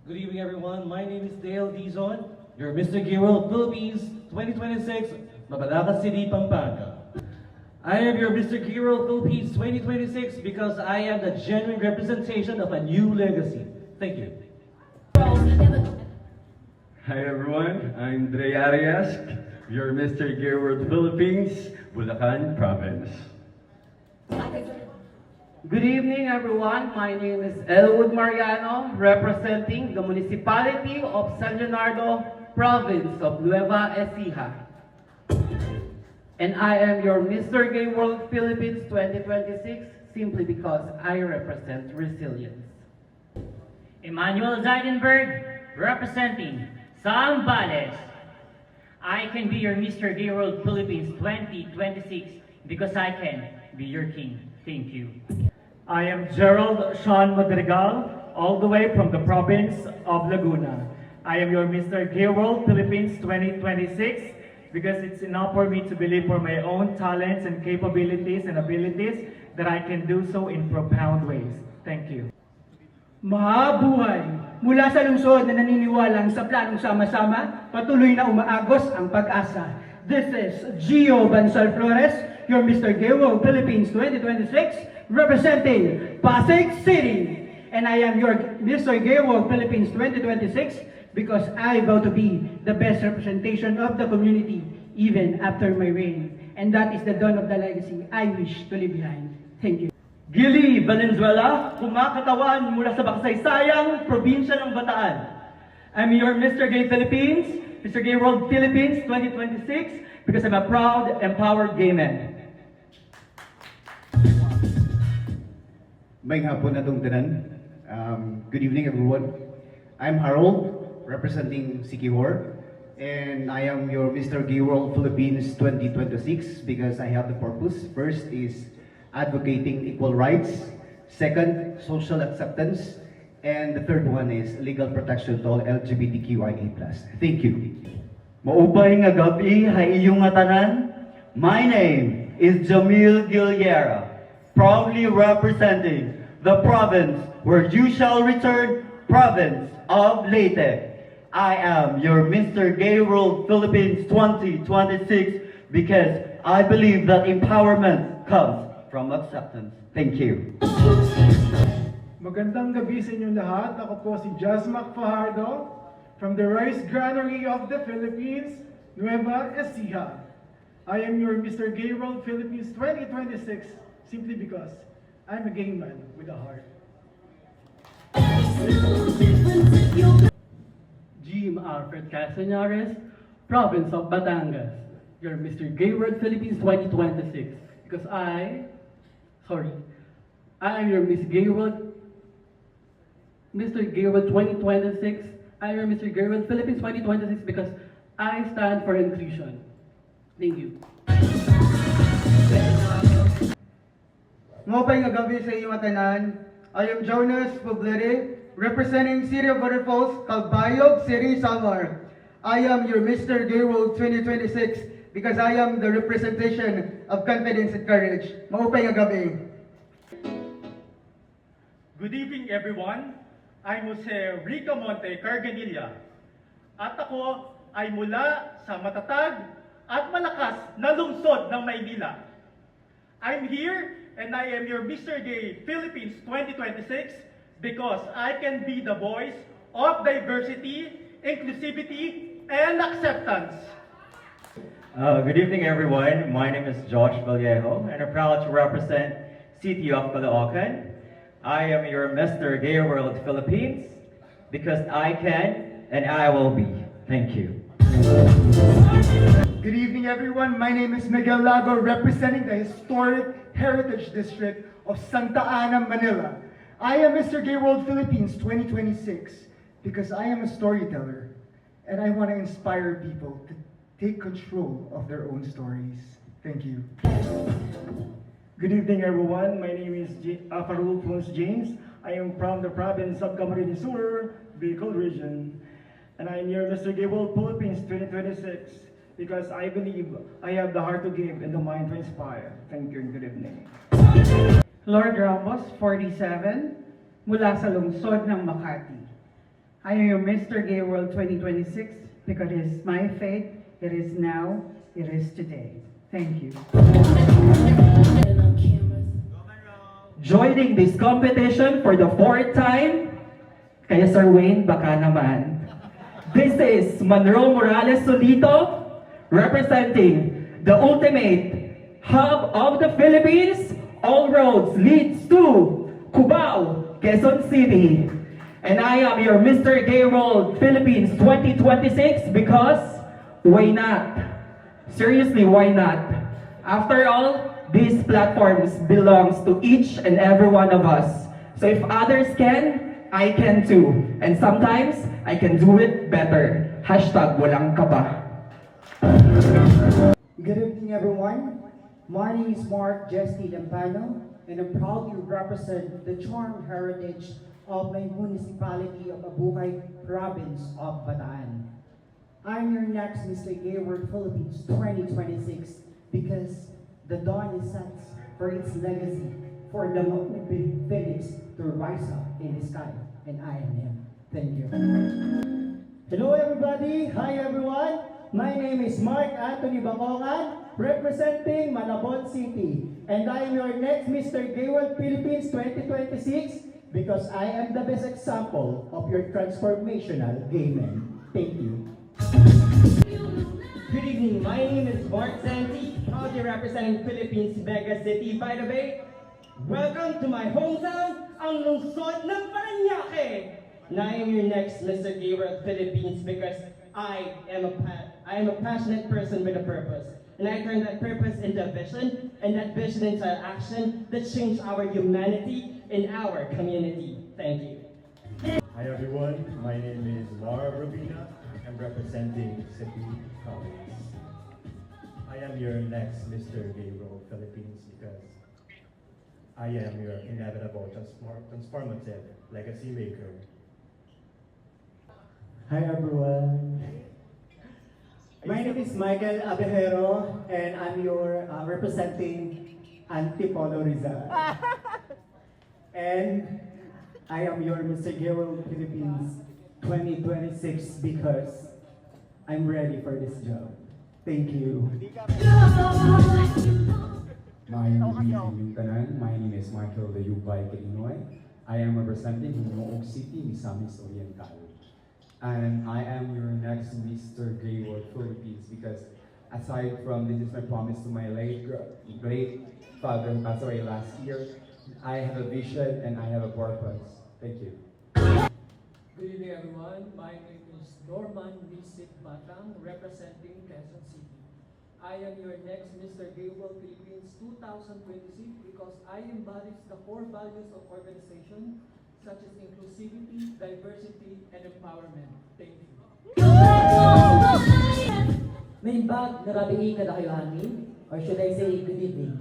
Good evening, everyone. My name is Dale Dizon, your Mr. Gay World Philippines 2026, Mabalacat City, Pampanga. I am your Mr. Gay World Philippines 2026 because I am the genuine representation of a new legacy. Thank you. Hi everyone, I'm Dre Arias, your Mr. Gay World Philippines, Bulacan Province. Good evening, everyone. My name is Elwood Mariano, representing the municipality of San Leonardo, province of Nueva Ecija. And I am your Mr. Gay World Philippines 2026 simply because I represent resilience. Emmanuel Zeidenberg, representing Zambales. I can be your Mr. Gay World Philippines 2026 because I can be your king. Thank you. I am Gerald Sean Madrigal, all the way from the province of Laguna. I am your Mr. Gay World Philippines 2026 because it's enough for me to believe for my own talents and capabilities and abilities that I can do so in profound ways. Thank you. Mabuhay! Mula sa lungsod na naniniwalang sa planong sama-sama, patuloy na umaagos ang pag-asa. This is Gio Bansal Flores, your Mr. Gay World Philippines 2026, representing Pasig City. And I am your Mr. Gay World Philippines 2026 because I vow to be the best representation of the community even after my reign. And that is the dawn of the legacy I wish to leave behind. Thank you. Gili Valenzuela, kumakatawan mula sa makasaysayang probinsya ng Bataan. I'm your Mr. Gay Philippines, Mr. Gay World Philippines 2026 because I'm a proud, empowered gay man. May hapon na itong tanan. Good evening, everyone. I'm Harold, representing Sikihor, and I am your Mr. Gay World Philippines 2026 because I have the purpose. First is advocating equal rights. Second, social acceptance. And the third one is legal protection to all LGBTQIA+. Thank you. Maupay nga gabi hay iyong nga tanan. My name is Jamil Giliera, proudly representing the province where you shall return, province of Leyte. I am your Mr. Gay World Philippines 2026 because I believe that empowerment comes from acceptance. Thank you. Magandang gabi sa inyong lahat. Ako po si Jasmac Fajardo from the Rice Granary of the Philippines, Nueva Ecija. I am your Mr. Gay World Philippines 2026 simply because I'm a gay man with a heart. Jim Alfred Casañares, province of Batangas. Your Mr. Gay World Philippines 2026 because I am your Mr. Gay World 2026. I am your Mr. Gay World Philippines 2026 because I stand for inclusion. Thank you. Ngopay nga gabi sa iyong tanan. I am Jonas Poblete, representing City of Waterfalls, Calbayog City, Samar. I am your Mr. Gay World 2026 because I am the representation of confidence and courage. Maupay nga gabi. Good evening, everyone. I'm Jose Rico Monte Carganilla. At ako ay mula sa matatag at malakas na lungsod ng Maynila. I'm here and I am your Mr. Gay Philippines 2026 because I can be the voice of diversity, inclusivity, and acceptance. Good evening, everyone. My name is Josh Vallejo, and I'm proud to represent City of Caloocan. I am your Mr. Gay World Philippines because I can and I will be. Thank you. Good evening, everyone. My name is Miguel Lago, representing the historic Heritage District of Santa Ana, Manila. I am Mr. Gay World Philippines 2026 because I am a storyteller and I want to inspire people to take control of their own stories. Thank you. Good evening, everyone. My name is Farul Pons James. I am from the province of Camarines Sur, Bicol region. And I am your Mr. Gay World Philippines 2026 because I believe I have the heart to give and the mind to inspire. Thank you and good evening. Lord Ramos, 47, mula sa lungsod ng Makati. I am your Mr. Gay World 2026 because it is my fate, it is now, it is today. Thank you. Joining this competition for the fourth time, kaya Sir Wayne, baka naman. This is Monroe Morales Solito, representing the ultimate hub of the Philippines. All roads leads to Cubao, Quezon City. And I am your Mr. Gay World Philippines 2026 because why not? Seriously, why not? After all, these platforms belongs to each and every one of us. So if others can, I can too. And sometimes, I can do it better. Hashtag walang kaba. Good evening, everyone. My name is Mark Jesty Lampano, and I'm proud to represent the charm heritage of my municipality of Abuhay, province of Bataan. I'm your next Mr. Gay World Philippines 2026 because the dawn is set for its legacy for the Mapupi Phoenix to rise up in the sky, and I am him. Thank you. Hello everybody! Hi everyone! My name is Mark Anthony Bacongan, representing Malabon City. And I am your next Mr. Gay World Philippines 2026 because I am the best example of your transformational gay men. Thank you. Good evening, my name is Bart Santi, proudly representing Philippines Mega City. By the way, welcome to my hometown, ang lungsod ng Parañaque. And I am your next Mr. Gay World Philippines because I am a passionate person with a purpose. And I turn that purpose into a vision, and that vision into action that change our humanity in our community. Thank you. Hi everyone, my name is Mara Rubina. I'm representing City Province. I am your next Mr. Gay World Philippines because I am your inevitable transformative legacy maker. Hi everyone. My name is Michael Abejero and I'm your representing Antipolo Rizal. And I am your Mr. Gay World Philippines 2026 because I'm ready for this job. Thank you. My name is Michael de Yubay Illinois. I am representing Noog City, Misamis Oriental. And I am your next Mr. Gay World Philippines because aside from this is my promise to my late father who passed away last year, I have a vision and I have a purpose. Thank you. Good evening, everyone. My name is Norman Nisip Batang, representing Quezon City. I am your next Mr. Gay World Philippines 2026 because I embody the core values of organization such as inclusivity, diversity, and empowerment. Thank you. Naimbag na rabi'i kada kayo hangin, or should I say good evening.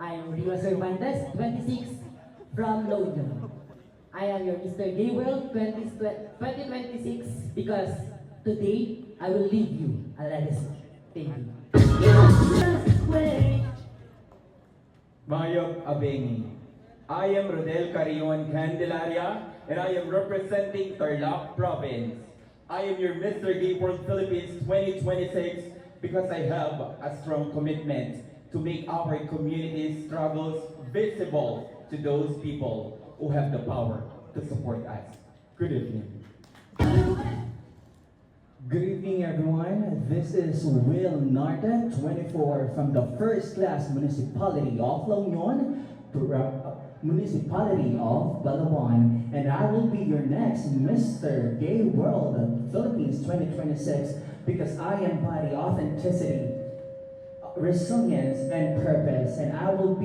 I am Rio Cervantes, 26, from La Union. I am your Mr. Gay World 2026 because today I will leave you a legacy. Thank you. Mayok Abengi. I am Rodel Carrion Candelaria and I am representing Tarlac Province. I am your Mr. Gay World Philippines 2026 because I have a strong commitment to make our community's struggles visible to those people who have the power to support us. Good evening. Good evening, everyone. This is Will Narda, 24, from the First Class Municipality of La Union, Municipality of Balawan, and I will be your next Mr. Gay World Philippines 2026 because I embody authenticity, resilience, and purpose, and I will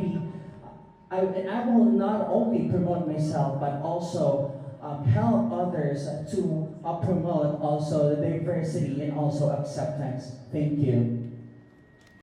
not only promote myself but also help others to promote also the diversity and also acceptance. Thank you.